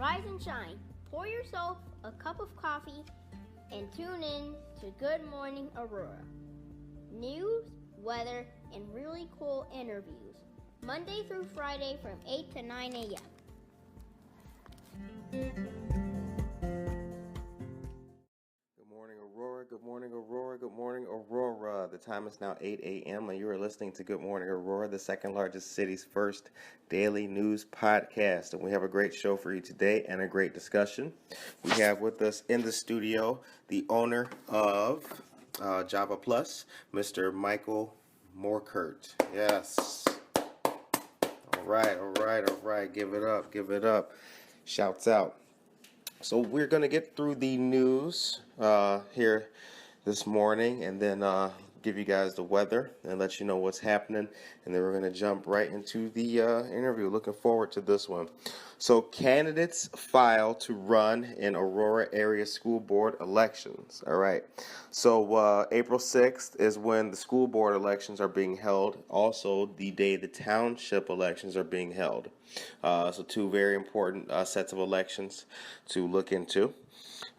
Rise and shine. Pour yourself a cup of coffee and tune in to Good Morning Aurora. News, weather, and really cool interviews. Monday through Friday from 8 to 9 a.m. Good morning, Aurora. Good morning, Aurora. Good morning, Aurora. The time is now 8 a.m. and you are listening to Good Morning Aurora, the second largest city's first daily news podcast. And we have a great show for you today and a great discussion. We have with us in the studio the owner of Java Plus, Mr. Michael Morkert. Yes. All right. Give it up. Shouts out. So we're going to get through the news here this morning and then give you guys the weather and let you know what's happening. And then we're going to jump right into the interview. Looking forward to this one. So candidates file to run in Aurora area school board elections. All right. So April 6th is when the school board elections are being held. Also the day the township elections are being held. So two very important sets of elections to look into.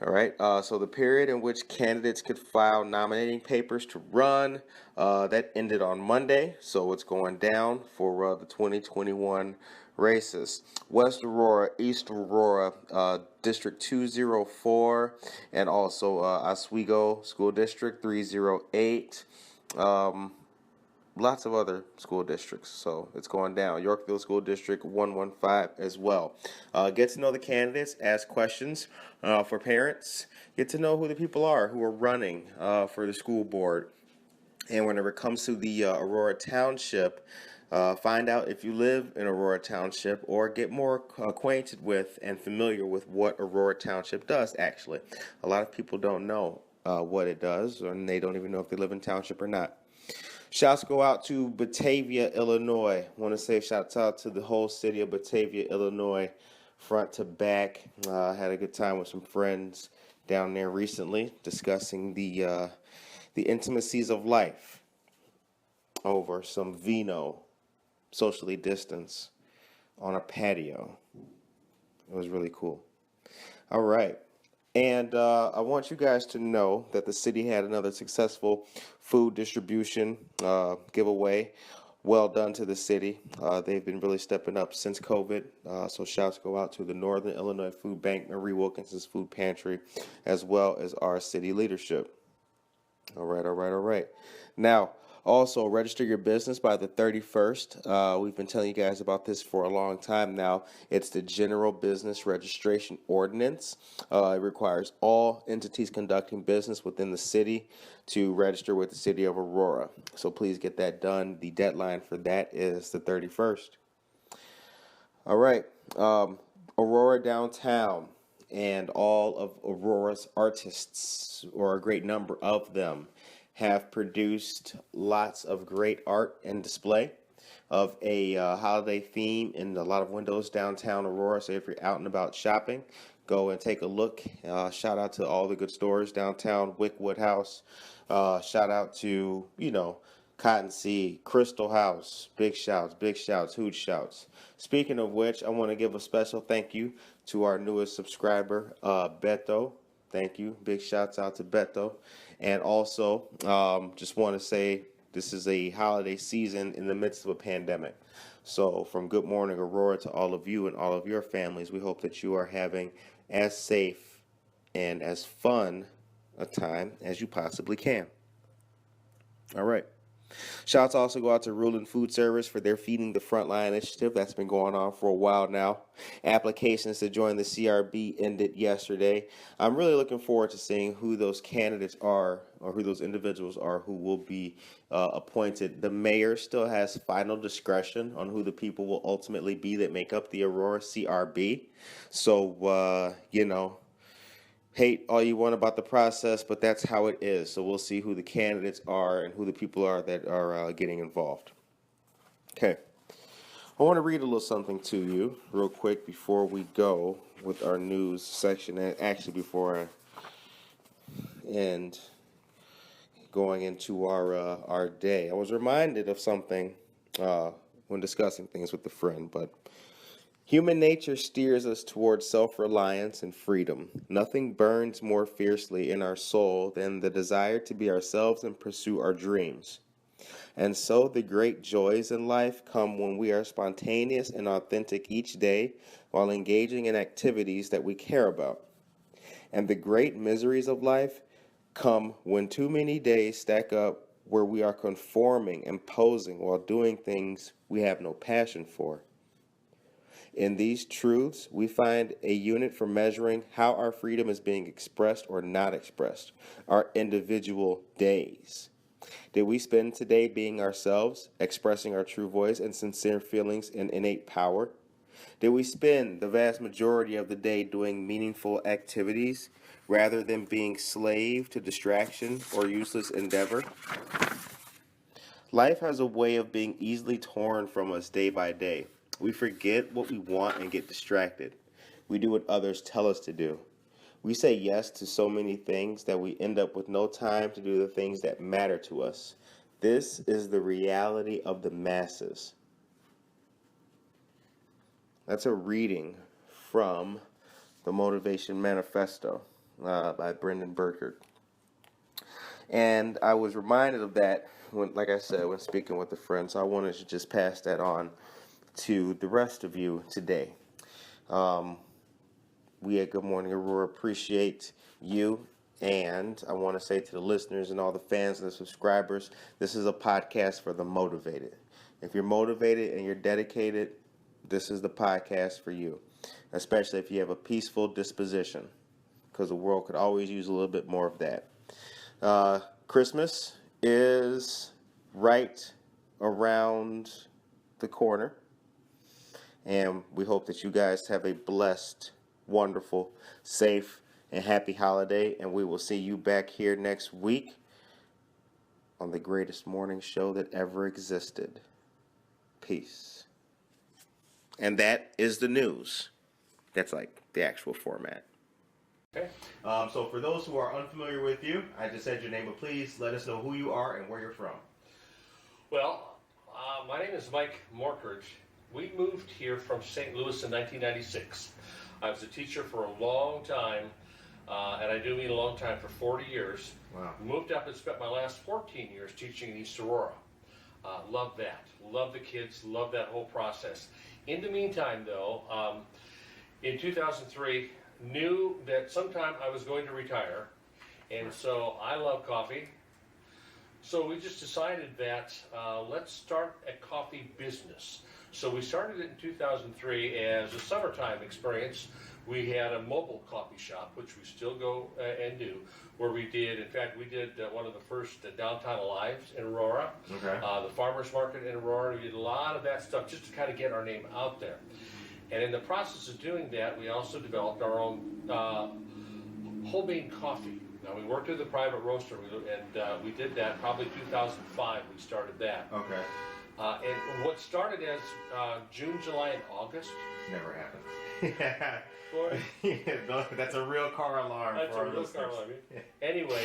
All right, so the period in which candidates could file nominating papers to run, that ended on Monday, so it's going down for the 2021 races. West Aurora, East Aurora, District 204, and also Oswego School District 308. Lots of other school districts, so it's going down. Yorkville School District 115 as well. Get to know the candidates, ask questions for parents, get to know who the people are who are running for the school board. And whenever it comes to the Aurora Township, find out if you live in Aurora Township or get more acquainted with and familiar with what Aurora Township does, actually. A lot of people don't know what it does, and they don't even know if they live in township or not. Shouts go out to Batavia, Illinois. Want to say shouts out to the whole city of Batavia, Illinois, front to back. Had a good time with some friends down there recently, discussing the intimacies of life over some vino, socially distanced, on a patio. It was really cool. All right. And I want you guys to know that the city had another successful food distribution giveaway. Well done to the city. They've been really stepping up since COVID. So shouts go out to the Northern Illinois Food Bank, Marie Wilkinson's Food Pantry, as well as our city leadership. All right. Now, also register your business by the 31st. We've been telling you guys about this for a long time now. It's the General Business Registration Ordinance. It requires all entities conducting business within the city to register with the city of Aurora. So please get that done. The deadline for that is the 31st. All right. Aurora downtown and all of Aurora's artists, or a great number of them, have produced lots of great art and display of a holiday theme in a lot of windows downtown Aurora. So if you're out and about shopping, go and take a look. Shout out to all the good stores downtown, Wickwood House. Shout out to, Cotton Seed, Crystal House. Big shouts, huge shouts. Speaking of which, I want to give a special thank you to our newest subscriber, Beto. Thank you. Big shouts out to Beto. And also, just want to say this is a holiday season in the midst of a pandemic. So from Good Morning Aurora to all of you and all of your families, we hope that you are having as safe and as fun a time as you possibly can. All right. Shouts also go out to Ruling Food Service for their Feeding the Frontline initiative. That's been going on for a while now. Applications to join the CRB ended yesterday. I'm really looking forward to seeing who those candidates are, or who those individuals are who will be appointed. The mayor still has final discretion on who the people will ultimately be that make up the Aurora CRB. So, hate all you want about the process, but that's how it is. So we'll see who the candidates are and who the people are that are getting involved. Okay. I want to read a little something to you real quick before we go with our news section, and actually before I end going into our day. I was reminded of something when discussing things with a friend, but Human nature steers us towards self-reliance and freedom. Nothing burns more fiercely in our soul than the desire to be ourselves and pursue our dreams. And so the great joys in life come when we are spontaneous and authentic each day while engaging in activities that we care about. And the great miseries of life come when too many days stack up where we are conforming and posing while doing things we have no passion for. In these truths, we find a unit for measuring how our freedom is being expressed or not expressed, our individual days. Did we spend today being ourselves, expressing our true voice and sincere feelings and innate power? Did we spend the vast majority of the day doing meaningful activities rather than being slave to distraction or useless endeavor? Life has a way of being easily torn from us day by day. We forget what we want and get distracted. We do what others tell us to do. We say yes to so many things that we end up with no time to do the things that matter to us. This is the reality of the masses. That's a reading from the Motivation Manifesto by Brendan Burkert. And I was reminded of that when, like I said, when speaking with a friend. So I wanted to just pass that on to the rest of you today. We at Good Morning Aurora appreciate you, and I want to say to the listeners and all the fans and the subscribers, this is a podcast for the motivated. If you're motivated and you're dedicated, this is the podcast for you, especially if you have a peaceful disposition, because the world could always use a little bit more of that. Christmas is right around the corner. And we hope that you guys have a blessed, wonderful, safe, and happy holiday. And we will see you back here next week on the greatest morning show that ever existed. Peace. And that is the news. That's like the actual format. Okay. So for those who are unfamiliar with you, I just said your name, but please let us know who you are and where you're from. Well, my name is Mike Morkert. We moved here from St. Louis in 1996. I was a teacher for a long time, and I do mean a long time, for 40 years. Wow. Moved up and spent my last 14 years teaching in East Aurora. Love that. Love the kids. Love that whole process. In the meantime, though, in 2003, knew that sometime I was going to retire, and so I love coffee. So we just decided that let's start a coffee business. So we started it in 2003 as a summertime experience. We had a mobile coffee shop, which we still go and do, where we did, in fact, we did one of the first downtown lives in Aurora, Okay. The farmers market in Aurora. We did a lot of that stuff just to kind of get our name out there. And in the process of doing that, we also developed our own whole bean coffee. Now, we worked with a private roaster, and we did that probably 2005. We started that. Okay. And what started as June, July, and August. Never happened. For, That's a real car alarm. that's for a our real listeners. car alarm. Anyway,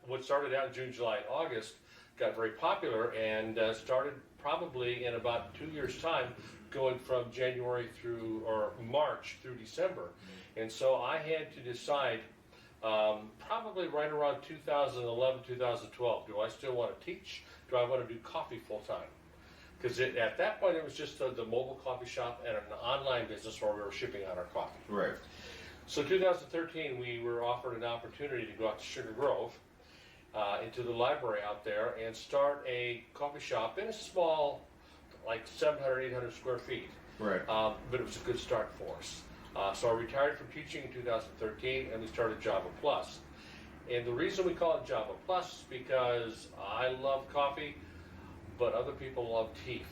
what started out in June, July, and August got very popular and started probably in about 2 years' time, going from January through, or March through December. And so I had to decide, probably right around 2011, 2012, do I still want to teach? Do I want to do coffee full time? Because at that point it was just the mobile coffee shop and an online business where we were shipping out our coffee. Right. So 2013 we were offered an opportunity to go out to Sugar Grove, into the library out there, and start a coffee shop in a small, like 700, 800 square feet. Right. But it was a good start for us. So I retired from teaching in 2013 and we started Java Plus. And the reason we call it Java Plus is because I love coffee, but other people love tea.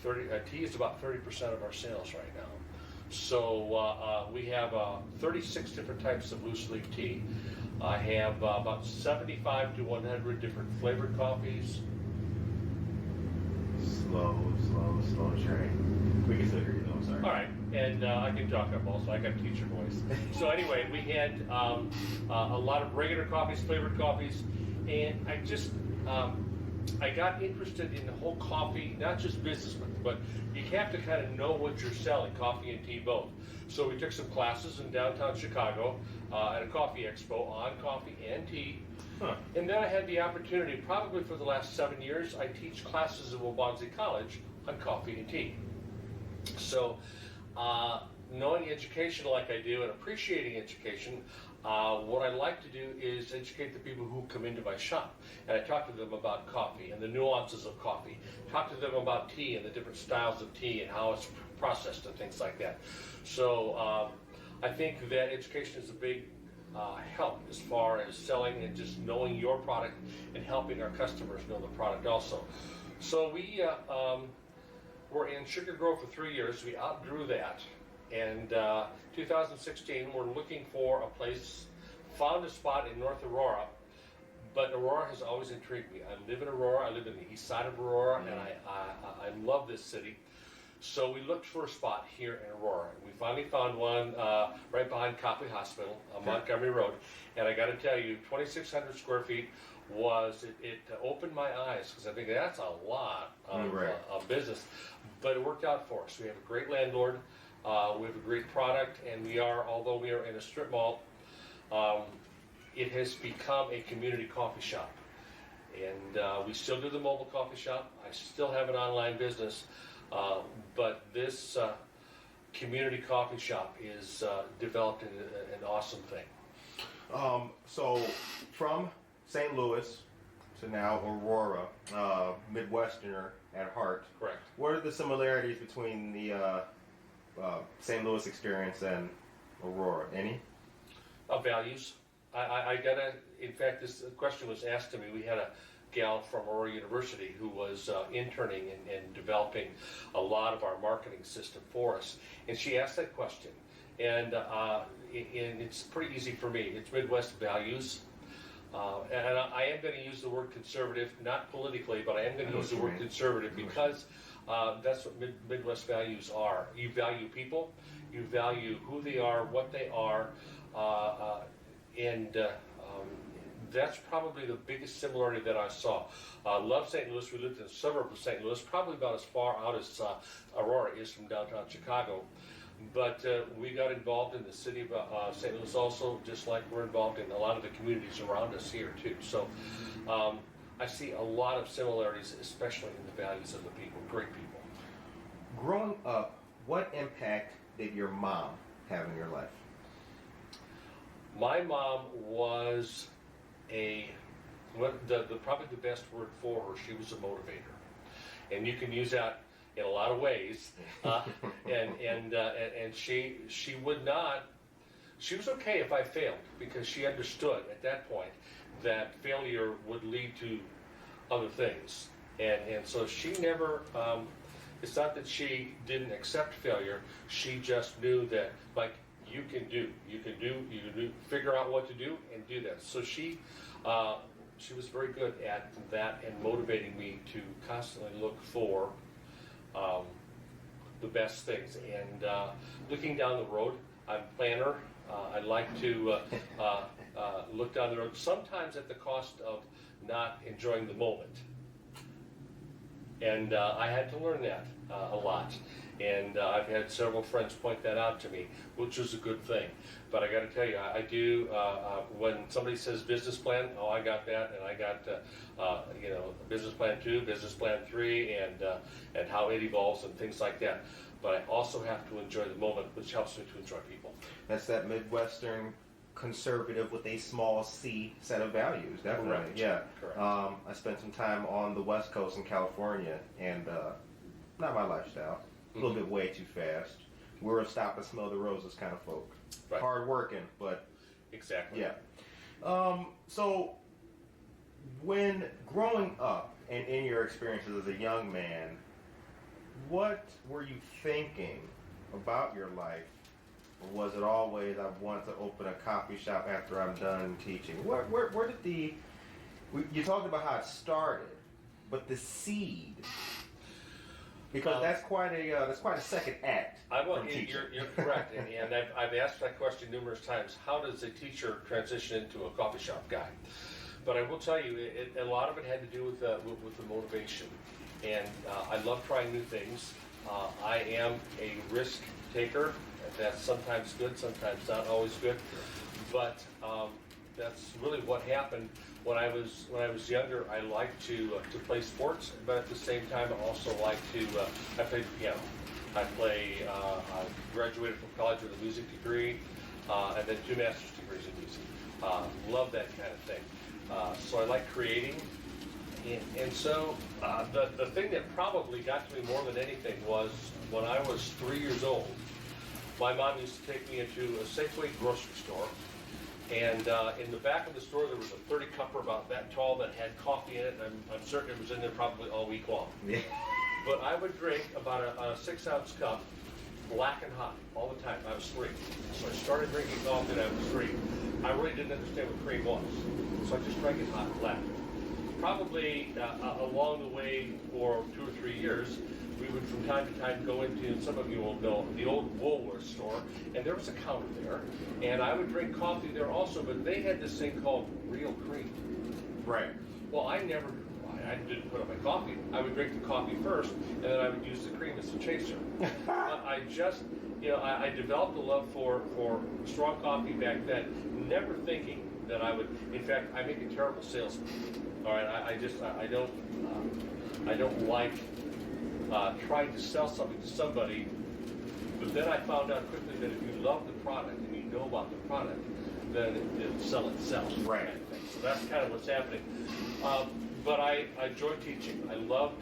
Tea is about 30% of our sales right now. So we have 36 different types of loose leaf tea. I have about 75 to 100 different flavored coffees. Slow train. We can still hear you though, I'm sorry. All right, and I can talk up also. I got teacher voice. So anyway, we had a lot of regular coffees, flavored coffees, and I just I got interested in the whole coffee, not just business, but but you have to kind of know what you're selling, coffee and tea both. So we took some classes in downtown Chicago at a coffee expo on coffee and tea. Huh. And then I had the opportunity, probably for the last 7 years, I teach classes at Waubonsee College on coffee and tea. So knowing education like I do and appreciating education, what I like to do is educate the people who come into my shop. And I talk to them about coffee and the nuances of coffee. Talk to them about tea and the different styles of tea and how it's processed and things like that. So I think that education is a big help as far as selling and just knowing your product and helping our customers know the product also. So we were in Sugar Grove for 3 years. We outgrew that. And 2016, we're looking for a place, found a spot in North Aurora, but Aurora has always intrigued me. I live in Aurora, I live in the east side of Aurora, and I love this city. So we looked for a spot here in Aurora. We finally found one right behind Copley Hospital on Montgomery Road. And I got to tell you, 2,600 square feet it opened my eyes, because I think that's a lot of business. But it worked out for us. We have a great landlord. We have a great product, and although we are in a strip mall, it has become a community coffee shop. And we still do the mobile coffee shop. I still have an online business, but this community coffee shop is developed into an awesome thing. So from St. Louis to now Aurora, Midwesterner at heart. Correct. What are the similarities between the St. Louis experience and Aurora? Any? Values. In fact, this question was asked to me. We had a gal from Aurora University who was interning and developing a lot of our marketing system for us. And she asked that question. And it's pretty easy for me. It's Midwest values. And I am going to use the word conservative, not politically, but I am going to use the word conservative because that's what Midwest values are. You value people, you value who they are, what they are, and that's probably the biggest similarity that I saw. Love St. Louis. We lived in a suburb of St. Louis, probably about as far out as Aurora is from downtown Chicago. But we got involved in the city of St. Louis also, just like we're involved in a lot of the communities around us here too. So I see a lot of similarities, especially in the values of the people, great people. Growing up, what impact did your mom have in your life? My mom was probably the best word for her. She was a motivator, and you can use that in a lot of ways. And she would not. She was okay if I failed, because she understood at that point that failure would lead to other things. And so she never. It's not that she didn't accept failure. She just knew that, like, you can do, figure out what to do and do that. So she was very good at that and motivating me to constantly look for the best things. And looking down the road, I'm a planner. I like to look down the road, sometimes at the cost of not enjoying the moment. And I had to learn that a lot. And I've had several friends point that out to me, which is a good thing. But I got to tell you, I do, when somebody says business plan, oh, I got that, and I got, business plan 2, business plan 3, and how it evolves and things like that. But I also have to enjoy the moment, which helps me to enjoy people. That's that Midwestern conservative with a small C set of values, definitely. Correct. Yeah. Correct. I spent some time on the West Coast in California, and not my lifestyle. A little bit way too fast. We're a stop and smell the roses kind of folk. Right. Hard working, but Exactly. yeah. So when growing up and in your experiences as a young man, what were you thinking about your life? Or was it always, I want to open a coffee shop after I'm done teaching? Where did you talked about how it started, but the seed, because that's quite a second act. You're correct, and I've asked that question numerous times. How does a teacher transition into a coffee shop guy? But I will tell you, a lot of it had to do with the motivation. and I love trying new things. I am a risk taker. That's sometimes good, sometimes not always good, but that's really what happened. When I was younger, I liked to play sports, but at the same time, I also liked to I played the piano. I graduated from college with a music degree, and then 2 master's degrees in music. Love that kind of thing. So I like creating, and so the thing that probably got to me more than anything was when I was 3 years old. My mom used to take me into a Safeway grocery store. And in the back of the store, there was a 30 cupper about that tall that had coffee in it. And I'm certain it was in there probably all week long. Yeah. But I would drink about a 6-ounce cup, black and hot, all the time. I was 3. So I started drinking coffee when I was 3. I really didn't understand what cream was. So I just drank it hot and black. Probably along the way for 2 or 3 years, we would from time to time go into, and some of you will know, the old Woolworth store, and there was a counter there, and I would drink coffee there also, but they had this thing called real cream. Right. Well, I didn't put up my coffee. I would drink the coffee first, and then I would use the cream as a chaser. I just, I developed a love for strong coffee back then, never thinking that I would, in fact, I make a terrible salesman. All right, I don't like trying to sell something to somebody, but then I found out quickly that if you love the product and you know about the product, then it'll sell itself. Right. Kind of thing. So that's kind of what's happening. But I enjoy teaching. I love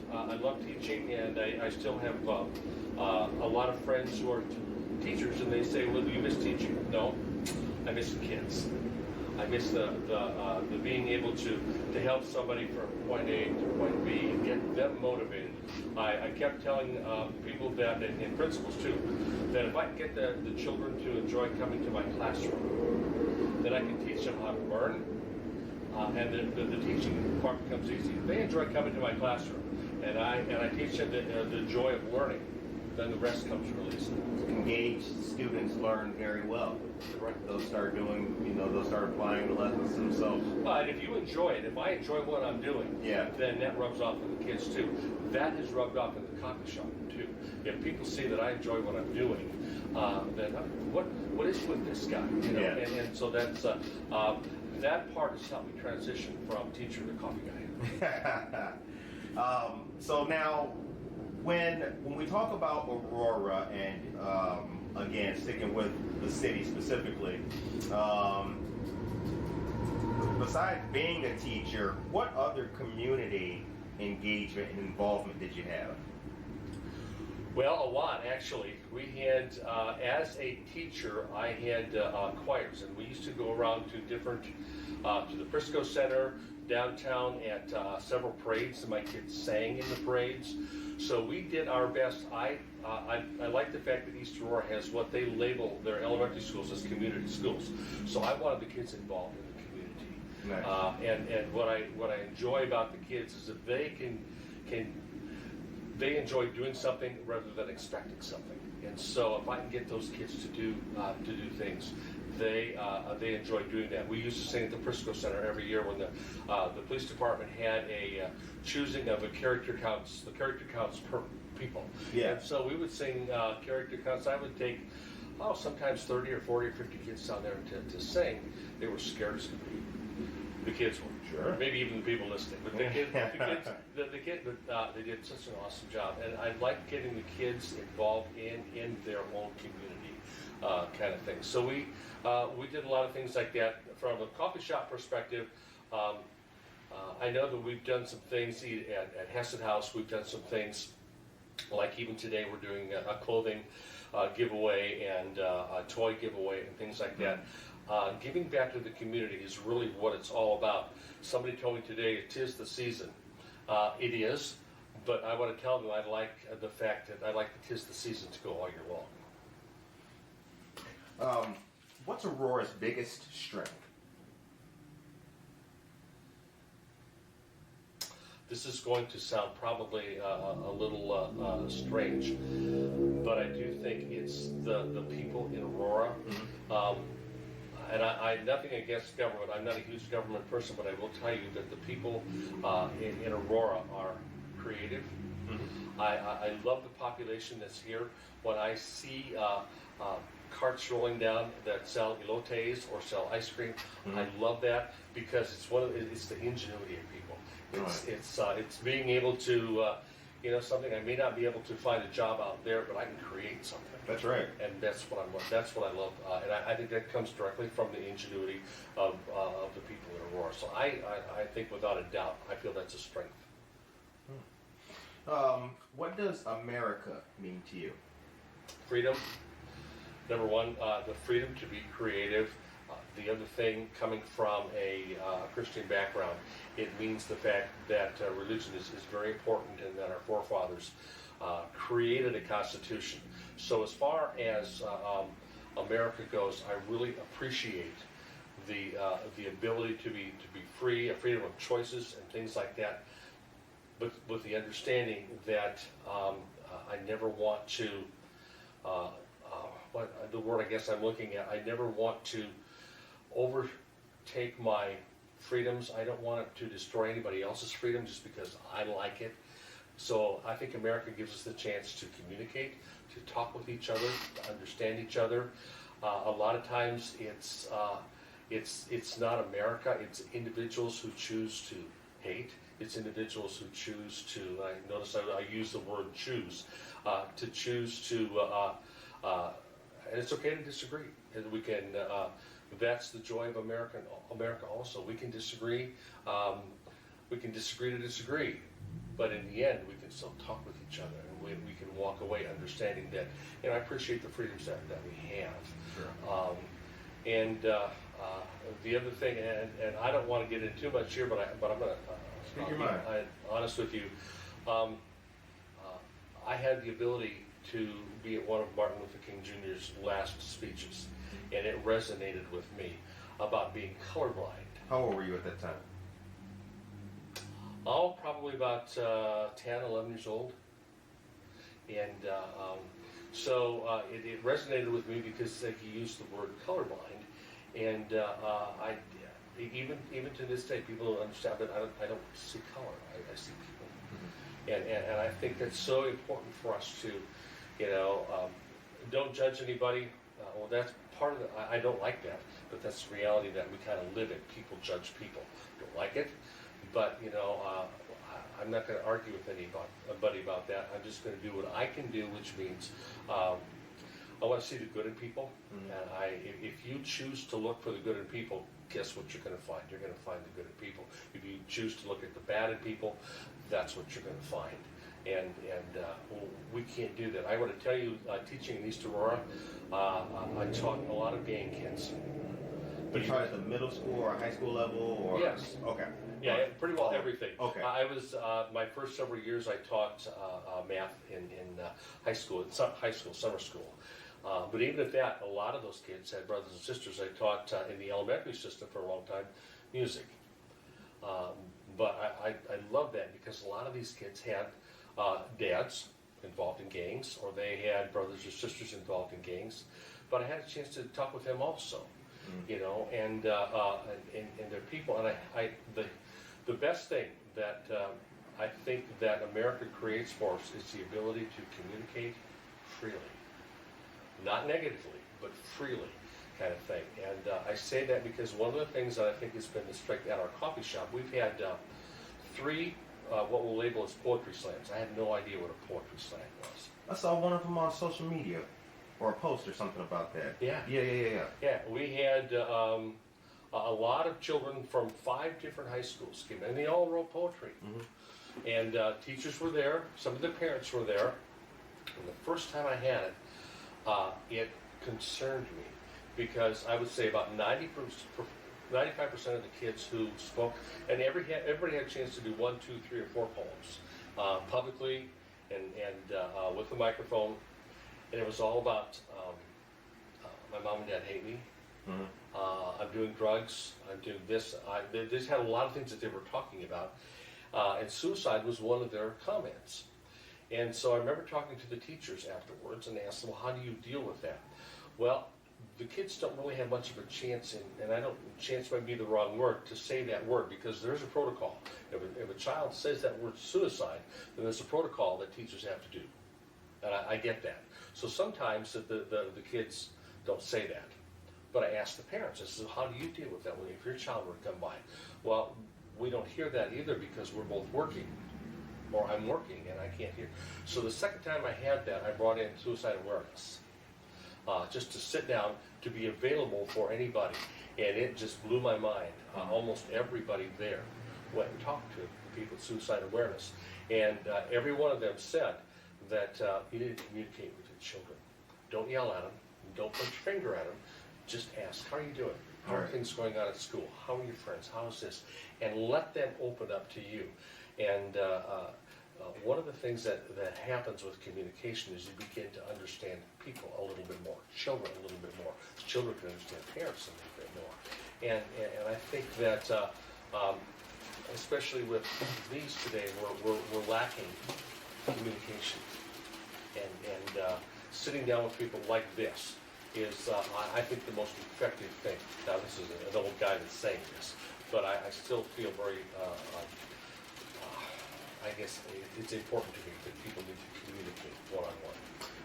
teaching, and I still have a lot of friends who are teachers, and they say, "Well, do you miss teaching?" No, I miss the kids. I miss the being able to help somebody from point A to point B and get them motivated. I kept telling people that, and principals too, that if I can get the children to enjoy coming to my classroom, then I can teach them how to learn, and the teaching part becomes easy. If they enjoy coming to my classroom, and I teach them the joy of learning, then the rest comes real easy. Engaged students learn very well. Right. They'll start doing, they'll start applying the lessons themselves. But if you enjoy it, if I enjoy what I'm doing, then that rubs off on the kids too. That has rubbed off in the coffee shop too. If people see that I enjoy what I'm doing, then what is with this guy? And so that's that part has helped me transition from teacher to coffee guy. So now, when we talk about Aurora and again sticking with the city specifically, besides being a teacher, what other community engagement and involvement did you have? Well, a lot actually. We had, as a teacher, I had choirs, and we used to go around to different, to the Frisco Center, downtown at several parades, and my kids sang in the parades. So we did our best. I like the fact that East Aurora has what they label their elementary schools as community schools. So I wanted the kids involved in the community. Nice. And what I enjoy about the kids is that they enjoy doing something rather than expecting something. And so if I can get those kids to do things, they enjoy doing that. We used to sing at the Frisco Center every year when the police department had a choosing of the character counts per people. Yeah. And so we would sing character counts. I would take sometimes 30 or 40 or 50 kids down there to sing. They were scared as could be. The kids were. Sure. Maybe even the people listening. But the kids, they did such an awesome job. And I like getting the kids involved in their own community kind of thing. So we did a lot of things like that. From a coffee shop perspective, I know that we've done some things at Hessen House. We've done some things like even today we're doing a clothing giveaway and a toy giveaway and things like that. Giving back to the community is really what it's all about. Somebody told me today, 'tis the season. It is, but I want to tell them I like the fact that I like the 'tis the season to go all year long. What's Aurora's biggest strength? This is going to sound probably a little strange, but I do think it's the people in Aurora. Mm-hmm. And I nothing against government. I'm not a huge government person, but I will tell you that the people in Aurora are creative, I love the population that's here. When I see carts rolling down that sell elotes or sell ice cream, I love that because it's the ingenuity of people. It's being able to something I may not be able to find a job out there, but I can create something. That's right. And that's what I love, and I think that comes directly from the ingenuity of the people in Aurora. So I think without a doubt, I feel that's a strength. What does America mean to you? Freedom. Number one, the freedom to be creative. The other thing, coming from a Christian background, it means the fact that religion is very important and that our forefathers created a constitution. So as far as America goes, I really appreciate the ability to be free, a freedom of choices and things like that, but with the understanding that I never want to, what the word I guess I'm looking at, I never want to overtake my freedoms. I don't want it to destroy anybody else's freedom just because I like it. So I think America gives us the chance to communicate, to talk with each other, to understand each other. A lot of times it's not America, it's individuals who choose to hate. It's individuals who choose to, I notice I use the word choose, to choose to, and it's okay to disagree. And we can, that's the joy of America also. We can disagree to disagree, but in the end we can still talk with each other and we can walk away understanding that, I appreciate the freedoms that we have. Sure. And the other thing, and I don't want to get into too much here, but I'm going to, Speak your mind. I'm honest with you. I had the ability to be at one of Martin Luther King Jr.'s last speeches, and it resonated with me about being colorblind. How old were you at that time? Oh, probably about 10, 11 years old. And so it resonated with me because he used the word colorblind. And I even to this day, people don't understand, but I don't see color. I see people. And I think that's so important for us to, don't judge anybody. Well, that's part of I don't like that, but that's the reality that we kind of live in. People judge people. Don't like it, but I'm not going to argue with anybody about that. I'm just going to do what I can do, which means I want to see the good in people. And if you choose to look for the good in people, guess what you're going to find? You're going to find the good in people. If you choose to look at the bad in people, that's what you're going to find. And we can't do that. I want to tell you, teaching in East Aurora, I taught a lot of gang kids. But you taught at the middle school or high school level? Or? Yes. Okay. Yeah, pretty well everything. Okay. I was, my first several years I taught math in high school, summer school. But even at that, a lot of those kids had brothers and sisters. I taught in the elementary system for a long time, music. But I love that because a lot of these kids had dads involved in gangs, or they had brothers or sisters involved in gangs. But I had a chance to talk with them also, and their people. And the best thing that I think that America creates for us is the ability to communicate freely. Not negatively, but freely, kind of thing. And I say that because one of the things that I think has been the strength at our coffee shop, we've had 3 what we'll label as poetry slams. I had no idea what a poetry slam was. I saw one of them on social media, or a post or something about that. Yeah. Yeah, we had a lot of children from 5 different high schools came in, and they all wrote poetry. And teachers were there, some of the parents were there. And the first time I had it, it concerned me because I would say about 95% of the kids who spoke, and everybody had a chance to do 1, 2, 3, or 4 poems publicly and with the microphone, and it was all about my mom and dad hate me. I'm doing drugs. I'm doing this. They just had a lot of things that they were talking about, and suicide was one of their comments. And so I remember talking to the teachers afterwards and asked them, well, how do you deal with that? Well, the kids don't really have much of a chance, and I don't, chance might be the wrong word, to say that word, because there's a protocol. If a child says that word suicide, then there's a protocol that teachers have to do. And I get that. So sometimes the kids don't say that. But I ask the parents, I said, how do you deal with that if your child were to come by? Well, we don't hear that either because we're both working. Or I'm working and I can't hear. So the second time I had that, I brought in suicide awareness. Just to sit down, to be available for anybody. And it just blew my mind. Almost everybody there went and talked to people with suicide awareness. And every one of them said that you need to communicate with your children. Don't yell at them. Don't point your finger at them. Just ask, how are you doing? How are things going on at school? How are your friends? How's this? And let them open up to you. And one of the things that happens with communication is you begin to understand people a little bit more, children a little bit more. Children can understand parents a little bit more. And I think that, especially with these today, we're lacking communication. And sitting down with people like this is, I think, the most effective thing. Now, this is an old guy that's saying this, but I still feel very, I guess it's important to me that people need to communicate one-on-one.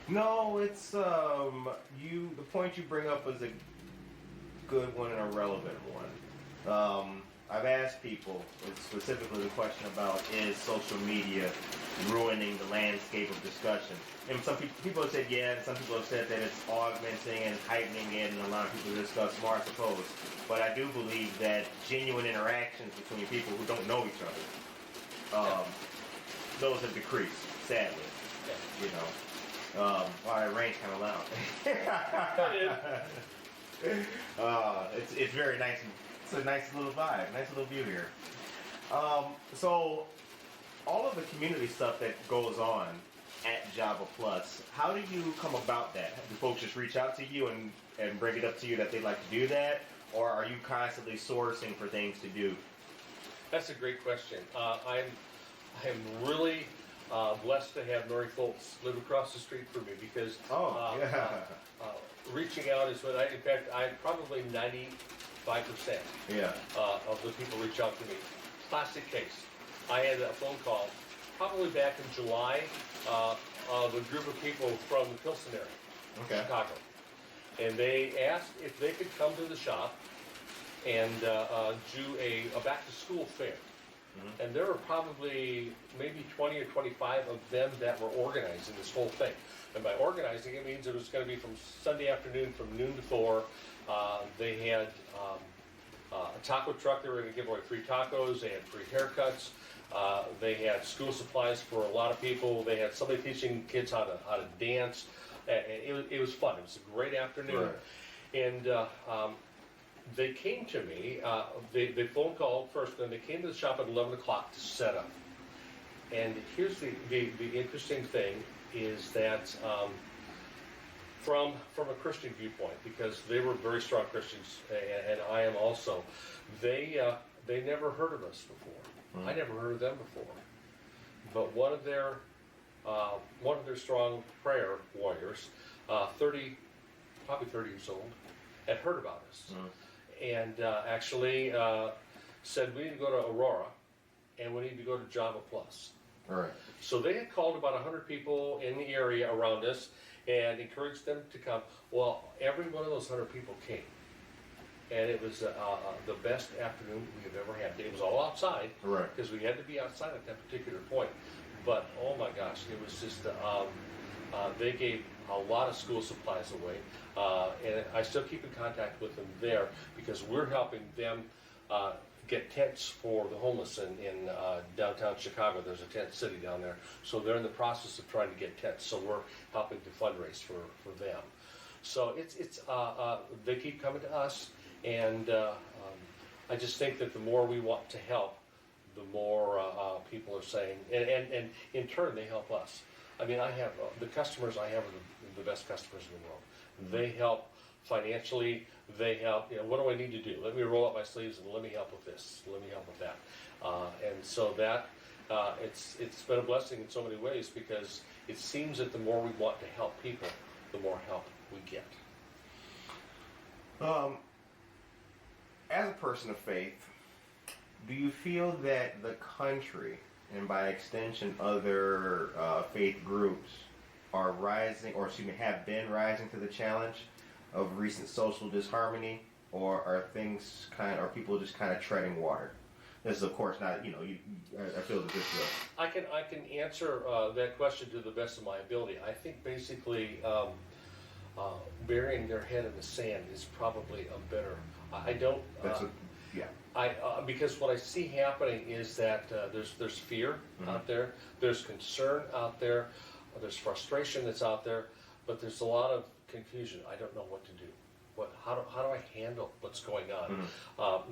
No, it's the point you bring up is a good one and a relevant one. I've asked people, specifically the question about, is social media ruining the landscape of discussion? And some people have said yeah, and some people have said that it's augmenting and heightening it and allowing people to discuss more, I suppose. But I do believe that genuine interactions between people who don't know each other, those have decreased, sadly. You know. All right, rain's kind of loud. It's very nice. It's a nice little vibe, nice little view here. So, all of the community stuff that goes on at Java Plus, how do you come about that? Do folks just reach out to you and bring it up to you that they'd like to do that? Or are you constantly sourcing for things to do? That's a great question. I'm really blessed to have Mary Foltz live across the street from me because reaching out is what in fact, I probably 95% of the people reach out to me. Classic case. I had a phone call probably back in July of a group of people from the Pilsen area, Chicago. And they asked if they could come to the shop and do a back-to-school fair. Mm-hmm. And there were probably maybe 20 or 25 of them that were organizing this whole thing. And by organizing, it means it was going to be from Sunday afternoon from noon to 4. They had a taco truck. They were going to give away free tacos. They had free haircuts. They had school supplies for a lot of people. They had somebody teaching kids how to dance. It was fun. It was a great afternoon. Right. And they came to me. They phone called first, then they came to the shop at 11 o'clock to set up. And here's the interesting thing is that from a Christian viewpoint, because they were very strong Christians, and I am also, they never heard of us before. Mm-hmm. I never heard of them before. But one of their strong prayer warriors, probably 30 years old, had heard about us. Mm-hmm. And actually said, we need to go to Aurora, and we need to go to Java Plus. All right. So they had called about 100 people in the area around us and encouraged them to come. Well, every one of those 100 people came. And it was the best afternoon we have ever had. It was all outside, because we had to be outside at that particular point. But, oh my gosh, it was just, they gave a lot of school supplies away. And I still keep in contact with them there because we're helping them get tents for the homeless in downtown Chicago. There's a tent city down there. So they're in the process of trying to get tents. So we're helping to fundraise for them. So they keep coming to us. And I just think that the more we want to help, the more people are saying, and in turn they help us. I mean, I have the customers I have are the best customers in the world. They help financially. They help. What do I need to do? Let me roll up my sleeves and let me help with this. Let me help with that. And so that it's been a blessing in so many ways because it seems that the more we want to help people, the more help we get. As a person of faith, do you feel that the country, and by extension other faith groups, are rising, or excuse me, have been rising to the challenge of recent social disharmony, or are people just kind of treading water? This is, of course, not, I feel that this is I can answer that question to the best of my ability. I think basically burying their head in the sand is probably a better. I don't. Because what I see happening is that there's fear out there, there's concern out there, there's frustration that's out there, but there's a lot of confusion. I don't know what to do. How do I handle what's going on?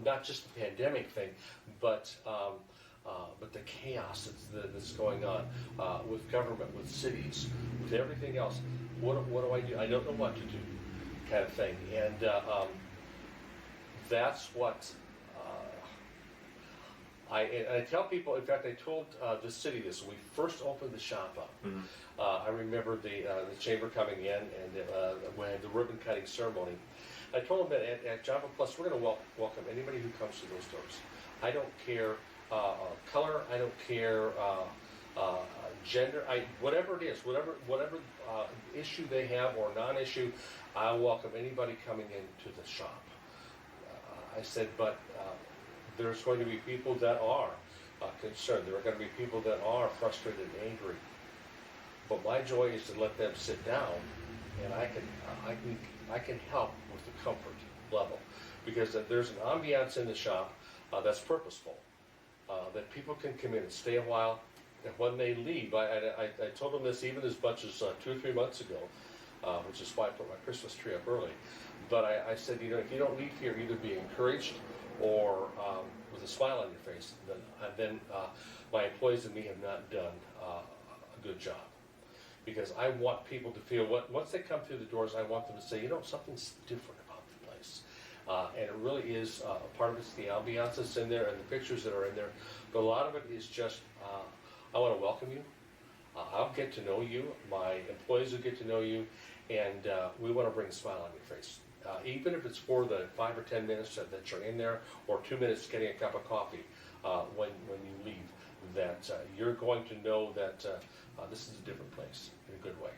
Not just the pandemic thing, but the chaos that's going on with government, with cities, with everything else. What do I do? I don't know what to do, kind of thing. And that's what I tell people. In fact, I told the city this when we first opened the shop up. I remember the chamber coming in and we had the ribbon cutting ceremony. I told them that at Java Plus, we're going to welcome anybody who comes to those doors. I don't care color. I don't care gender. Whatever it is, whatever issue they have or non-issue, I welcome anybody coming into the shop. I said, but there's going to be people that are concerned. There are going to be people that are frustrated and angry. But my joy is to let them sit down, and I can help with the comfort level, because there's an ambiance in the shop that's purposeful, that people can come in and stay a while, and when they leave, I told them this even as much as 2 or 3 months ago, which is why I put my Christmas tree up early. But I said, if you don't leave here either be encouraged or with a smile on your face, then my employees and me have not done a good job. Because I want people to feel, once they come through the doors, I want them to say, something's different about the place. And it really is, part of it's the ambiance that's in there and the pictures that are in there. But a lot of it is just, I want to welcome you. I'll get to know you. My employees will get to know you. And we want to bring a smile on your face. Even if it's for the 5 or 10 minutes that you're in there, or 2 minutes getting a cup of coffee when you leave, that you're going to know that this is a different place in a good way.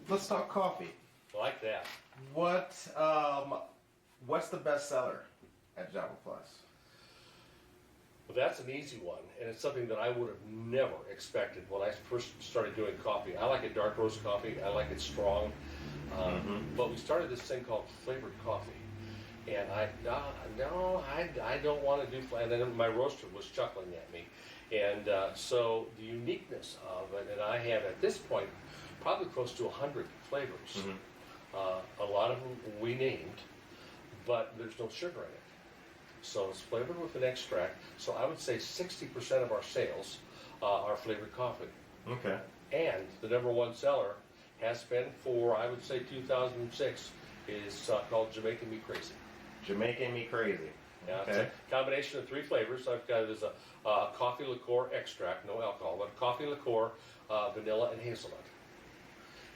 Let's talk coffee. Like that. What's the best seller at Java Plus? Well, that's an easy one, and it's something that I would have never expected when I first started doing coffee. I like a dark roast coffee. I like it strong. But we started this thing called flavored coffee. And I don't want to do flavor. And then my roaster was chuckling at me. And so the uniqueness of it, and I have at this point probably close to 100 flavors. A lot of them we named, but there's no sugar in it. So it's flavored with an extract. So I would say 60% of our sales are flavored coffee. Okay. And the #1 seller has been for, I would say, 2006, is called Jamaican Me Crazy. Jamaican Me Crazy. Yeah, Okay. it's a combination of 3 flavors. I've got it as a coffee liqueur extract, no alcohol, but coffee liqueur, vanilla, and hazelnut.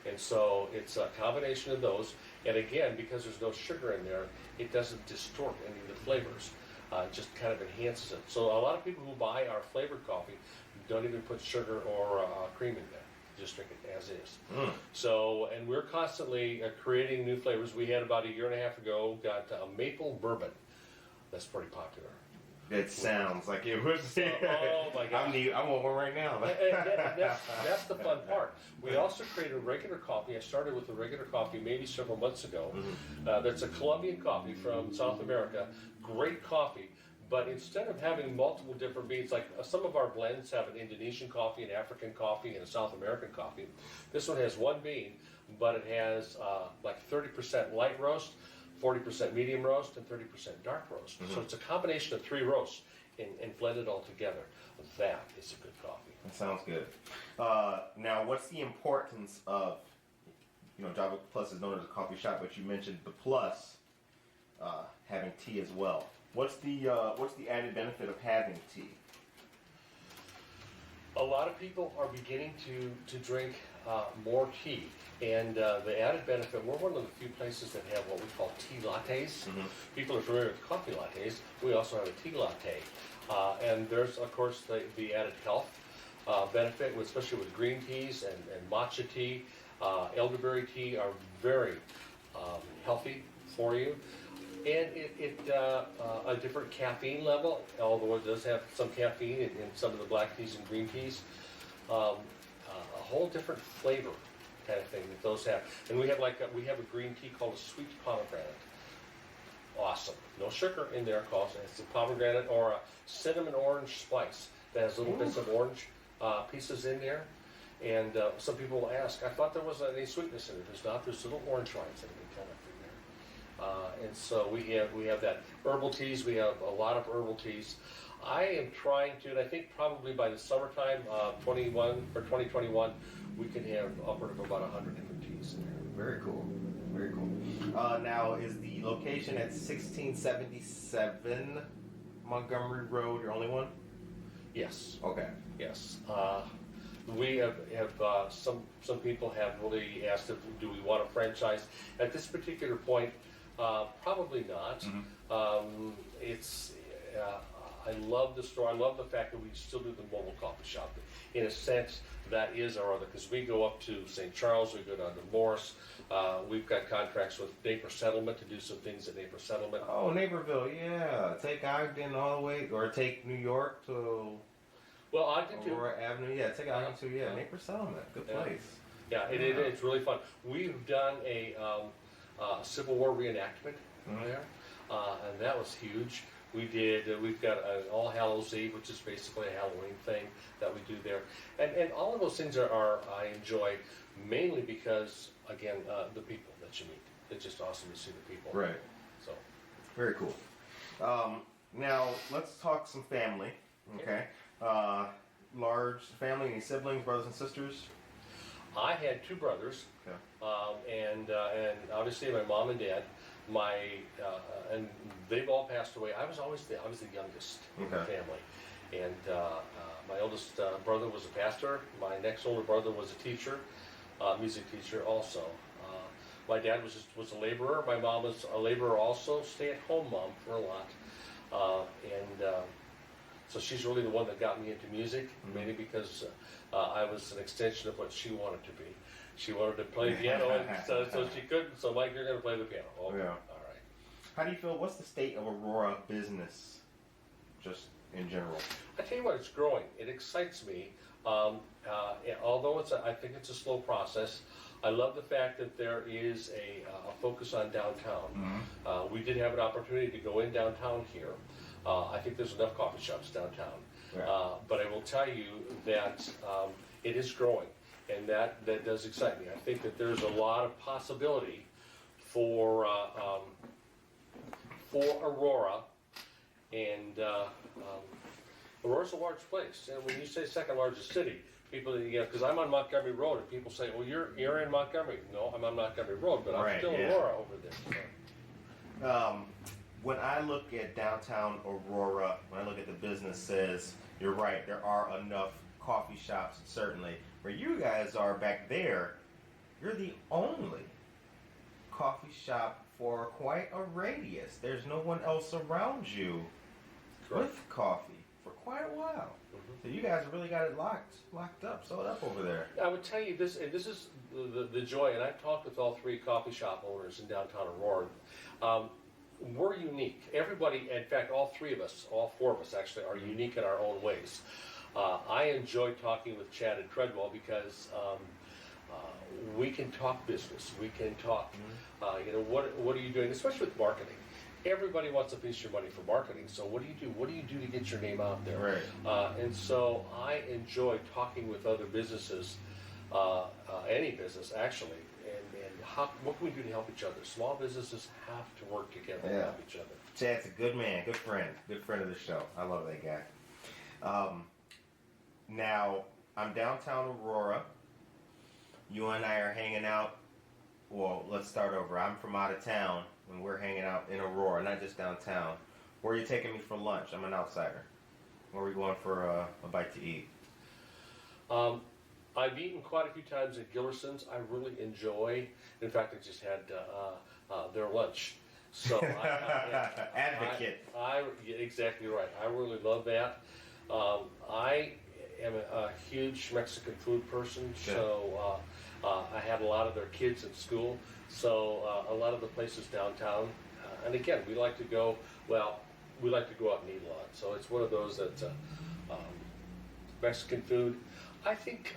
And so it's a combination of those. And again, because there's no sugar in there, it doesn't distort any of the flavors. It just kind of enhances it. So a lot of people who buy our flavored coffee don't even put sugar or cream in there. Just drink it as is. So, and we're constantly creating new flavors. We had about a year and a half ago, got maple bourbon. That's pretty popular. It sounds like it was. Oh my gosh. I want one right now. That's the fun part. We also created a regular coffee. I started with a regular coffee maybe several months ago. That's a Colombian coffee from South America. Great coffee. But instead of having multiple different beans, like some of our blends have an Indonesian coffee, an African coffee, and a South American coffee. This one has 1 bean, but it has like 30% light roast, 40% medium roast, and 30% dark roast. So it's a combination of 3 roasts and blended all together. That is a good coffee. That sounds good. Now, what's the importance of, Java Plus is known as a coffee shop, but you mentioned the plus having tea as well. What's the added benefit of having tea? A lot of people are beginning to drink more tea. And the added benefit, we're one of the few places that have what we call tea lattes. People are familiar with coffee lattes. We also have a tea latte. And there's, of course, the added health benefit, especially with green teas and matcha tea. Elderberry tea are very healthy for you. And a different caffeine level, although it does have some caffeine in some of the black teas and green teas. A whole different flavor kind of thing that those have. And we have a green tea called a sweet pomegranate. Awesome. No sugar in there, cause it's a pomegranate or a cinnamon orange spice that has little bits of orange pieces in there. And some people will ask, I thought there wasn't any sweetness in it. There's not. There's little orange rind in there. And so we have that herbal teas. We have a lot of herbal teas. I am trying to, and I think probably by the summertime, 2021, we can have upward of about 100 different teas in there. Very cool. Very cool. Now, is the location at 1677 Montgomery Road your only one? Yes. Okay. Yes. We have some people have really asked if do we want a franchise. At this particular point, probably not. I love the store. I love the fact that we still do the mobile coffee shop. In a sense, that is our other, because we go up to St. Charles, we go down to Morris. We've got contracts with Naper Settlement to do some things at Naper Settlement. Oh, Naperville, yeah. Take Ogden all the way, or take New York to Ogden too. Aurora Avenue. Yeah, take Ogden to, Naper Settlement. Good place. Yeah, it's really fun. We've done a Civil War reenactment there, and that was huge. We've got an All Hallows Eve, which is basically a Halloween thing that we do there. And all of those things I enjoy, mainly because, again, the people that you meet. It's just awesome to see the people. Right. So. Very cool. Now, let's talk some family, okay? Large family, any siblings, brothers and sisters? I had two brothers, okay. And obviously my mom and dad. And they've all passed away. I was the youngest in the family, and my oldest brother was a pastor. My next older brother was a teacher, music teacher also. My dad was a laborer. My mom was a laborer also, stay-at-home mom for a lot, so she's really the one that got me into music, mainly because I was an extension of what she wanted to be. She wanted to play piano, and so she couldn't. So Mike, you're going to play the piano. Okay. Yeah. All right. How do you feel? What's the state of Aurora business, just in general? I tell you what, it's growing. It excites me. Although I think it's a slow process. I love the fact that there is a focus on downtown. We did have an opportunity to go in downtown here. I think there's enough coffee shops downtown. Yeah. But I will tell you that it is growing. And that does excite me. I think that there's a lot of possibility for Aurora, and Aurora's a large place. And when you say second largest city, people, because I'm on Montgomery Road, and people say, "Well, you're in Montgomery." No, I'm on Montgomery Road, but I'm still Aurora over there. So. When I look at downtown Aurora, when I look at the businesses, you're right. There are enough coffee shops, certainly. Where you guys are back there, you're the only coffee shop for quite a radius. There's no one else around you with coffee for quite a while. So you guys really got it locked up, sold up over there. I would tell you this, and this is the joy, and I've talked with all three coffee shop owners in downtown Aurora. We're unique. Everybody, in fact, all four of us actually, are unique in our own ways. I enjoy talking with Chad and Treadwell because we can talk business. We can talk, what are you doing, especially with marketing. Everybody wants a piece of your money for marketing. So what do you do? What do you do to get your name out there? Right. And so I enjoy talking with other businesses, any business actually, and what can we do to help each other? Small businesses have to work together to help each other. Chad's a good man, good friend of the show. I love that guy. Now, I'm downtown Aurora. You and I are hanging out. Well, let's start over. I'm from out of town, and we're hanging out in Aurora, not just downtown. Where are you taking me for lunch? I'm an outsider. Where are we going for a bite to eat? I'm I've eaten quite a few times at Gillerson's. I really enjoy. In fact, I just had their lunch. So Advocate. Yeah, exactly right. I really love that. I am a huge Mexican food person, so I had a lot of their kids in school. So a lot of the places downtown, and again, we like to go. Well, we like to go out and eat a lot. So it's one of those that Mexican food. I think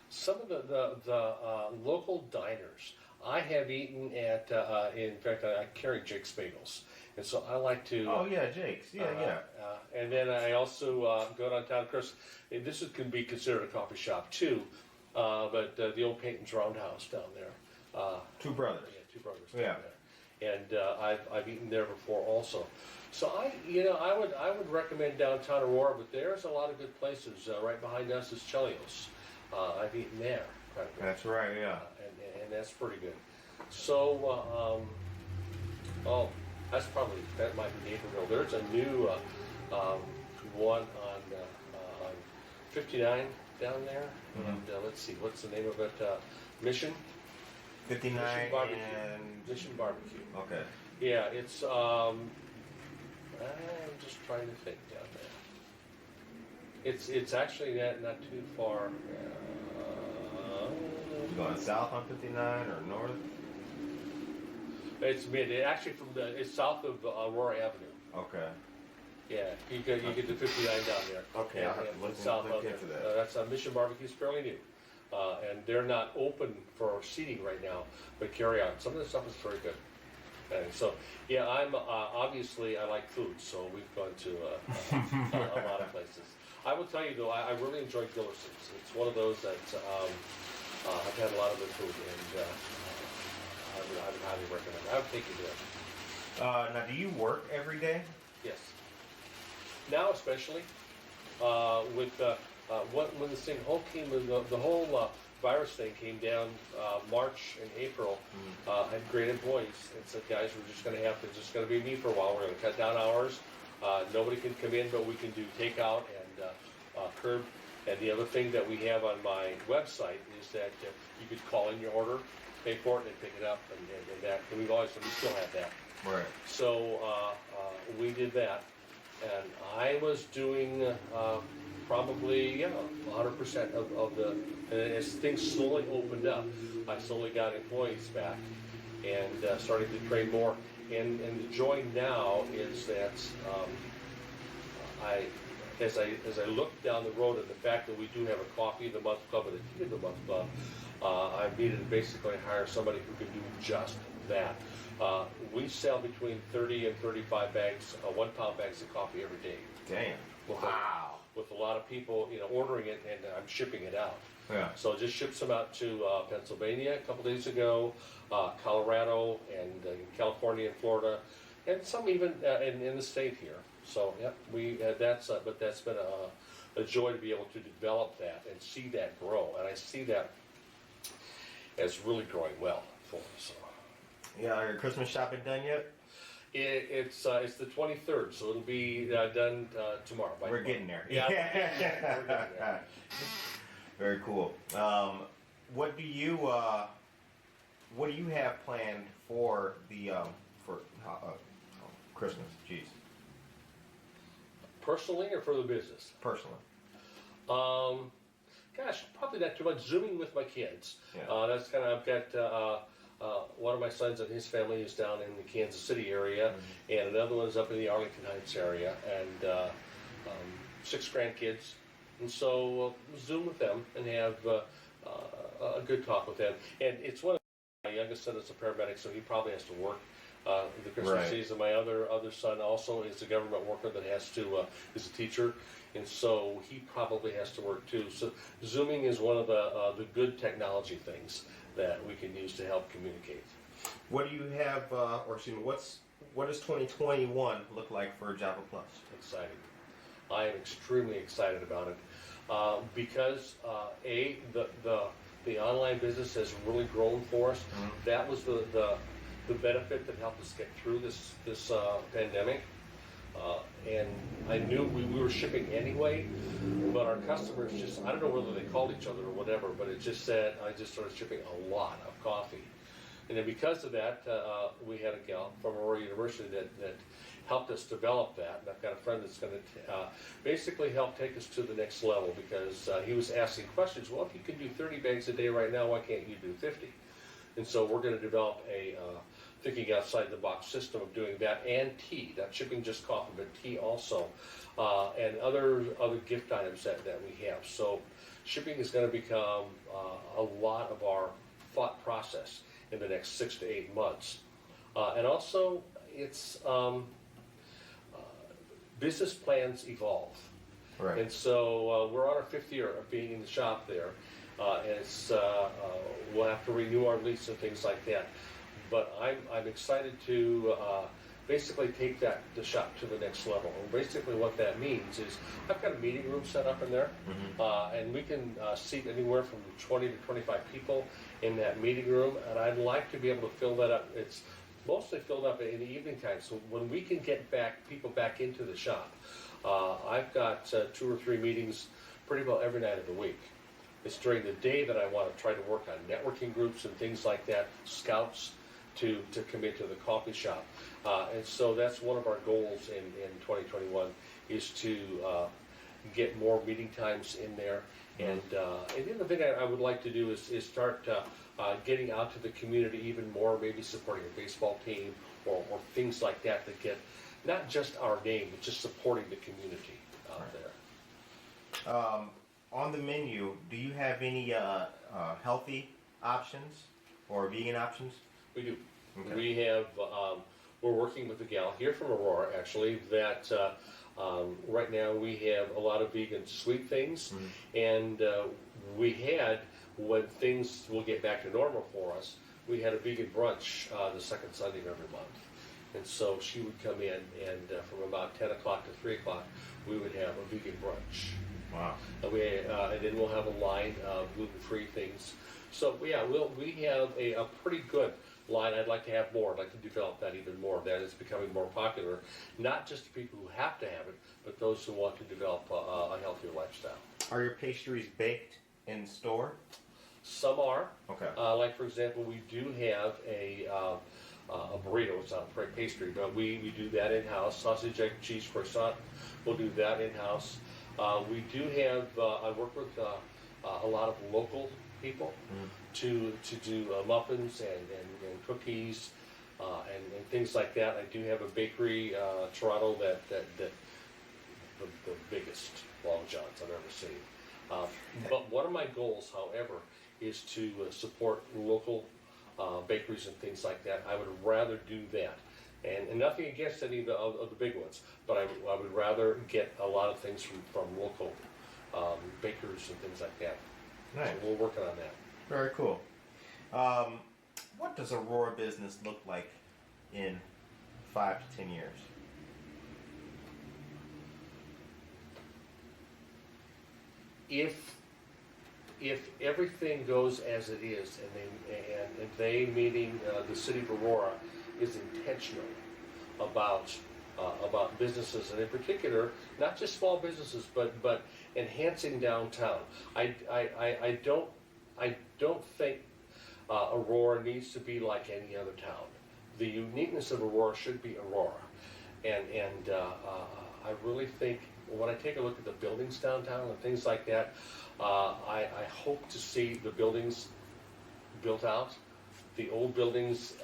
some of the local diners I have eaten at. In fact, I carry Jake's Bagels, and so I like to. Oh yeah, Jake's. Yeah. And then I also go downtown. Of course, this can be considered a coffee shop too, but the old Peyton's Roundhouse down there. Two brothers. Yeah, two brothers down there. And I've eaten there before also. So I would recommend downtown Aurora, but there's a lot of good places. Right behind us is Chelios. I've eaten there quite a bit. That's right. Yeah. And that's pretty good. So that might be Naperville. There's a new one on 59 down there. Mm-hmm. And let's see, what's the name of it? Mission 59 Mission Barbecue. and Mission Barbecue. okay. Yeah, it's I'm just trying to think down there. It's actually not too far. You going south on 59 or north? It's mid. It's south of Aurora Avenue. Okay. Yeah, you get to 59 down there. Okay, I'll have to look into that. That's Mission Barbecue's fairly new, and they're not open for seating right now, but carry out. Some of the stuff is very good. And so, yeah, I'm obviously I like food, so we've gone to a lot of places. I will tell you though, I really enjoy Gillerson's. It's one of those that I've had a lot of their food, and I would highly recommend it. I would take you there. Now, do you work every day? Yes. Now, especially with when this thing the whole virus thing came down March and April, I had great employees and said, guys, we're just going to be me for a while. We're going to cut down hours. Nobody can come in, but we can do takeout and curb. And the other thing that we have on my website is that you could call in your order, pay for it, and pick it up, and that. And we still have that. Right. So we did that, and I was doing probably 100% of the. And as things slowly opened up, I slowly got employees back and started to train more. And the joy now is that as I look down the road at the fact that we do have a coffee of the month club and a tea of the month club, I've needed to basically hire somebody who can do just that. We sell between 30 and 35 bags, 1 pound bags of coffee every day. Damn. Wow. With a lot of people, ordering it, and I'm shipping it out. Yeah. So just shipped some out to Pennsylvania a couple days ago, Colorado, and California and Florida, and some even in the state here. So yeah, but that's been a joy to be able to develop that and see that grow, and I see that as really growing well for us. So. Yeah, are your Christmas shopping done yet? It's the 23rd, so it'll be done tomorrow. We're getting there. Yeah, we're getting there. Very cool. What do you have planned for the Christmas? Jeez. Personally or for the business? Personally. Gosh, probably not too much. Zooming with my kids. Yeah. That's kind of, I've got one of my sons and his family is down in the Kansas City area, and another one's up in the Arlington Heights area, and 6 grandkids. And so Zoom with them and have a good talk with them. And it's one of my youngest son is a paramedic, so he probably has to work the Christmas season. My other son also is a government worker that has to is a teacher, and so he probably has to work too. So Zooming is one of the good technology things that we can use to help communicate. What do you have, what does 2021 look like for Java Plus? Exciting. I am extremely excited about it because the online business has really grown for us. Mm-hmm. That was the benefit that helped us get through this pandemic. and I knew we were shipping anyway, but our customers just, I don't know whether they called each other or whatever, but it just said, I just started shipping a lot of coffee. And then because of that, we had a gal from Aurora University that helped us develop that. And I've got a friend that's going to basically help take us to the next level, because he was asking questions. Well, if you can do 30 bags a day right now, why can't you do 50? And so we're going to develop a thinking outside the box system of doing that, and tea, not shipping just coffee, but tea also, and other gift items that we have. So shipping is going to become a lot of our thought process in the next 6 to 8 months. And also, it's business plans evolve. Right. And so we're on our 5th year of being in the shop there. And it's, we'll have to renew our lease and things like that. But I'm excited to basically take the shop to the next level. And basically what that means is I've got a meeting room set up in there, and we can seat anywhere from 20 to 25 people in that meeting room, and I'd like to be able to fill that up. It's mostly filled up in the evening time, so when we can get people back into the shop, I've got 2 or 3 meetings pretty well every night of the week. It's during the day that I want to try to work on networking groups and things like that, scouts, to come into the coffee shop. And so that's one of our goals in 2021, is to get more meeting times in there. And the other thing I would like to do is start getting out to the community even more, maybe supporting a baseball team or things like that get not just our name, but just supporting the community out there. On the menu, do you have any healthy options or vegan options? We do. Okay. We have, we're working with a gal here from Aurora, actually, that right now we have a lot of vegan sweet things, and we had, when things will get back to normal for us, we had a vegan brunch the second Sunday of every month. And so she would come in, and from about 10 o'clock to 3 o'clock, we would have a vegan brunch. Wow. And then we'll have a line of gluten-free things. So yeah, we have a pretty good line. I'd like to have more. I'd like to develop that even more. That is becoming more popular, not just to people who have to have it, but those who want to develop a healthier lifestyle. Are your pastries baked in store? Some are. Okay. Like for example, we do have a burrito. It's not a pastry, but we do that in-house. Sausage, egg, cheese croissant. We'll do that in-house. We do have. I work with a lot of local people to do muffins and cookies and things like that. I do have a bakery, Toronto, that the biggest Long Johns I've ever seen. But one of my goals, however, is to support local bakeries and things like that. I would rather do that. And nothing against any of the big ones, but I would rather get a lot of things from local bakers and things like that. Nice. So we're working on that. Very cool. What does Aurora business look like in 5 to 10 years? If everything goes as it is, and they meaning the city of Aurora is intentional about businesses, and in particular, not just small businesses, but enhancing downtown. I don't think Aurora needs to be like any other town. The uniqueness of Aurora should be Aurora, and I really think when I take a look at the buildings downtown and things like that, I hope to see the buildings built out, the old buildings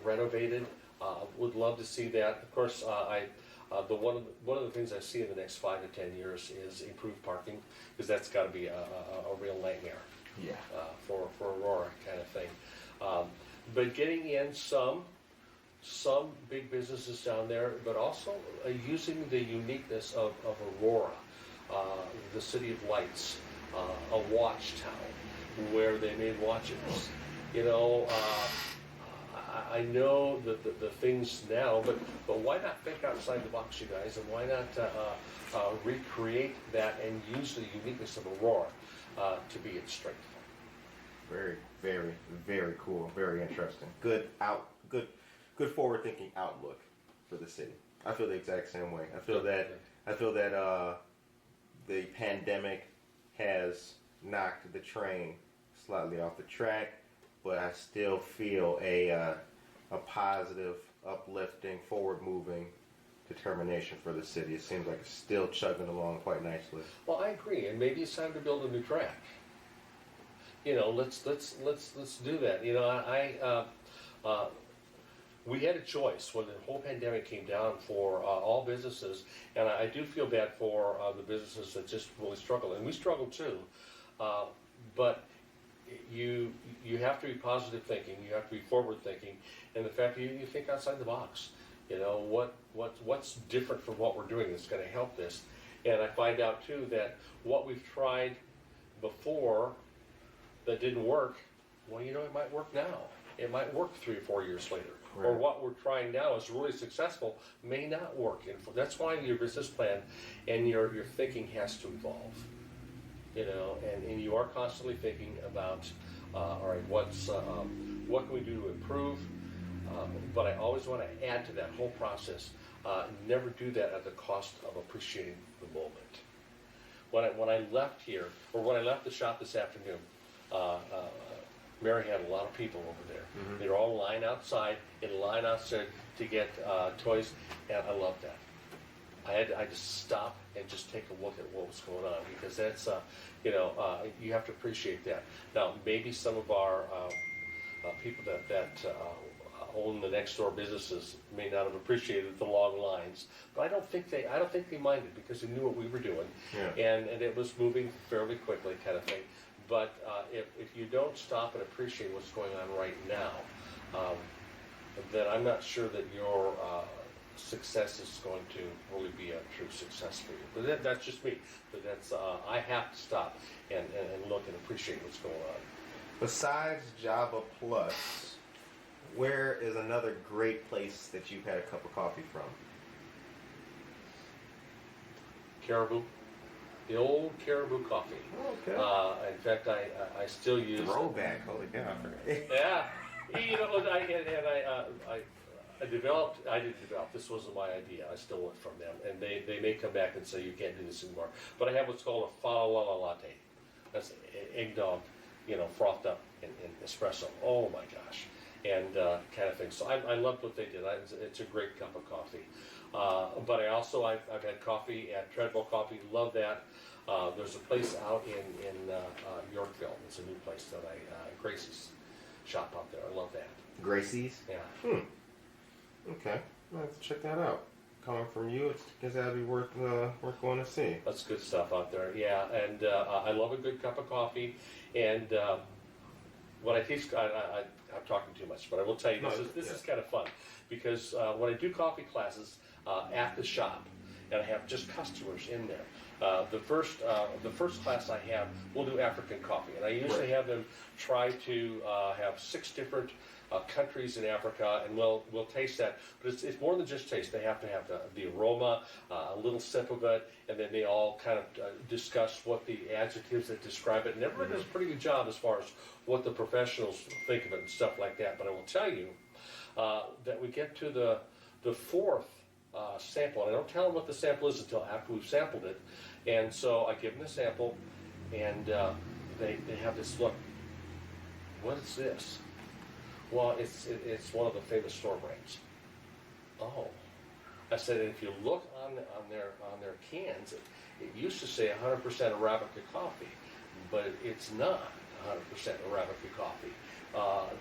renovated. Would love to see that. Of course, one of the things I see in the next 5 to 10 years is improved parking, because that's got to be a real nightmare. Yeah. For Aurora kind of thing. But getting in some big businesses down there, but also using the uniqueness of Aurora, the City of Lights, a watch town where they made watches. You know, I know the things now, but why not think outside the box, you guys, and why not recreate that and use the uniqueness of Aurora to be its strength? Very, very, very cool. Very interesting. Good forward-thinking outlook for the city. I feel the exact same way. I feel that the pandemic has knocked the train slightly off the track, but I still feel a positive, uplifting, forward-moving determination for the city. It seems like it's still chugging along quite nicely. Well, I agree, and maybe it's time to build a new track. Let's do that. We had a choice when the whole pandemic came down for all businesses, and I do feel bad for the businesses that just really struggle, and we struggle too. But you have to be positive thinking, you have to be forward thinking, and the fact that you think outside the box. What's different from what we're doing that's going to help this? And I find out too that what we've tried before that didn't work, well, it might work now. It might work 3 or 4 years later. Right. Or what we're trying now is really successful may not work. And that's why your business plan and your thinking has to evolve. And you are constantly thinking about, all right, what can we do to improve? But I always want to add to that whole process. Never do that at the cost of appreciating the moment. When I left here, or when I left the shop this afternoon, Mary had a lot of people over there. Mm-hmm. They were all in line outside to get toys, and I loved that. I just stop and just take a look at what was going on, because that's you have to appreciate that. Now maybe some of our people that own the next door businesses may not have appreciated the long lines, but I don't think they minded, because they knew what we were doing, and it was moving fairly quickly, kind of thing. But if you don't stop and appreciate what's going on right now, then I'm not sure that your success is going to really be a true success for you. But that's just me. But that's I have to stop and look and appreciate what's going on. Besides Java Plus, where is another great place that you've had a cup of coffee from? Caribou. The old Caribou coffee. Oh, okay. In fact, I still use throwback. Holy cow! Yeah, I didn't develop. This wasn't my idea. I stole it from them, and they may come back and say you can't do this anymore. But I have what's called a fa la la latte. That's eggnog, frothed up in espresso. Oh my gosh, and kind of thing. So I loved what they did. It's a great cup of coffee. But I've had coffee at Treadwell Coffee. Love that. There's a place out in Yorkville. It's a new place that Gracie's shop out there. I love that. Gracie's? Yeah. Okay. I'll have to check that out. Coming from you, it's guess that'd be worth going to see. That's good stuff out there. Yeah, and I love a good cup of coffee. And when I teach, I'm talking too much, but I will tell you this is kind of fun, because when I do coffee classes at the shop, and I have just customers in there. The first class I have, we'll do African coffee, and I usually have them try to have 6 different countries in Africa, and we'll taste that. But it's more than just taste. They have to have the aroma, a little sip of it, and then they all kind of discuss what the adjectives that describe it. And everybody does a pretty good job as far as what the professionals think of it and stuff like that. But I will tell you that we get to the 4th sample, and I don't tell them what the sample is until after we've sampled it. And so I give them the sample, and they have this look. What is this? Well, it's one of the famous store brands. Oh, I said, if you look on their cans, it used to say 100% Arabica coffee, but it's not 100% Arabica coffee.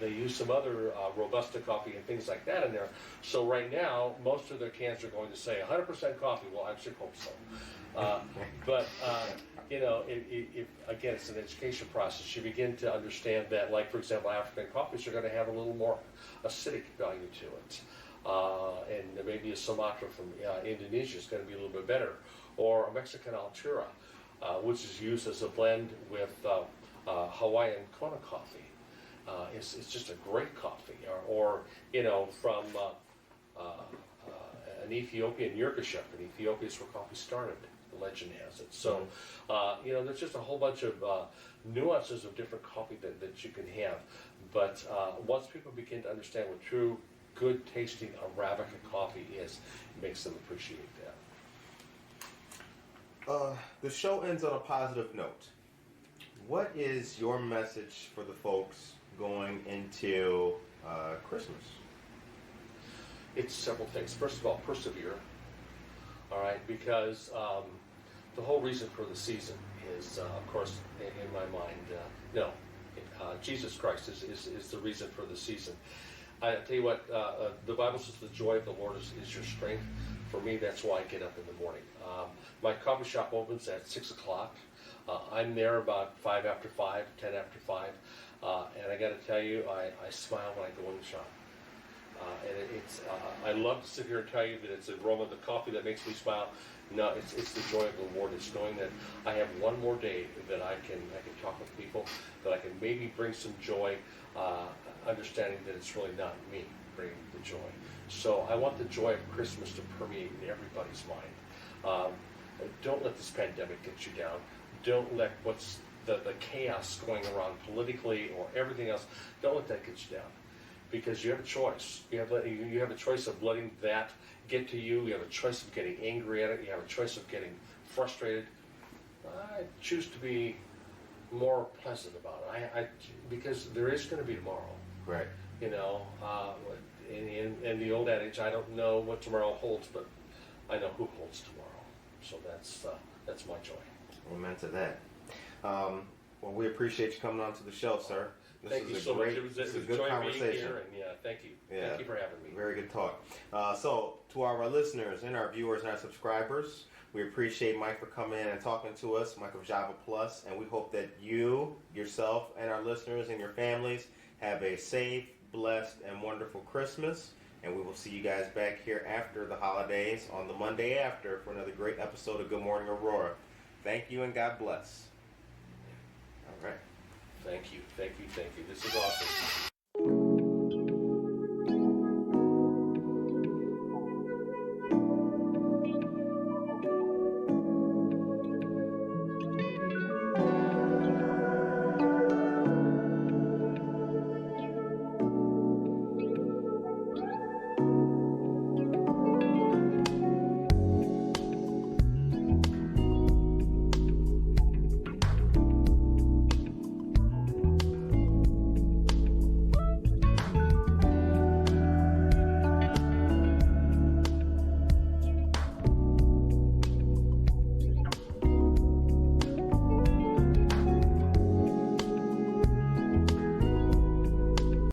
They use some other Robusta coffee and things like that in there. So right now, most of their cans are going to say 100% coffee. Well, I should hope so. But again, it's an education process. You begin to understand that, like, for example, African coffees are going to have a little more acidic value to it. And maybe a Sumatra from Indonesia is going to be a little bit better. Or a Mexican Altura, which is used as a blend with Hawaiian Kona coffee. It's just a great coffee. Or from an Ethiopian Yirgacheffe. And Ethiopia is where coffee started. The legend has it. So, there's just a whole bunch of nuances of different coffee that you can have. But once people begin to understand what true good tasting Arabica coffee is. It makes them appreciate that. The show ends on a positive note. What is your message for the folks going into Christmas? It's several things. First of all, persevere. All right, because the whole reason for the season is, of course, in my mind, Jesus Christ is the reason for the season. I tell you what, the Bible says the joy of the Lord is your strength. For me, that's why I get up in the morning. My coffee shop opens at 6 o'clock. I'm there about 5 after 5, 10 after 5. And I got to tell you, I smile when I go in the shop. I love to sit here and tell you that it's the aroma of the coffee that makes me smile. No, it's the joy of the Lord. It's knowing that I have one more day that I can talk with people, that I can maybe bring some joy, understanding that it's really not me bringing the joy. So I want the joy of Christmas to permeate in everybody's mind. Don't let this pandemic get you down. Don't let what's the chaos going around politically or everything else, don't let that get you down. Because you have a choice. You have a choice of letting that get to you. You have a choice of getting angry at it. You have a choice of getting frustrated. I choose to be more pleasant about it. Because there is going to be tomorrow. Right. You know, in the old adage, I don't know what tomorrow holds, but I know who holds tomorrow. So that's my joy. Amen to that. Well, we appreciate you coming on to the show, sir. Thank you so much. It was a good conversation. Being here, and thank you. Yeah. Thank you for having me. Very good talk. So, to our listeners and our viewers and our subscribers, we appreciate Mike for coming in and talking to us, Mike of Java Plus, and we hope that you, yourself, and our listeners and your families have a safe, blessed, and wonderful Christmas. And we will see you guys back here after the holidays on the Monday after for another great episode of Good Morning Aurora. Thank you and God bless. All right. Thank you.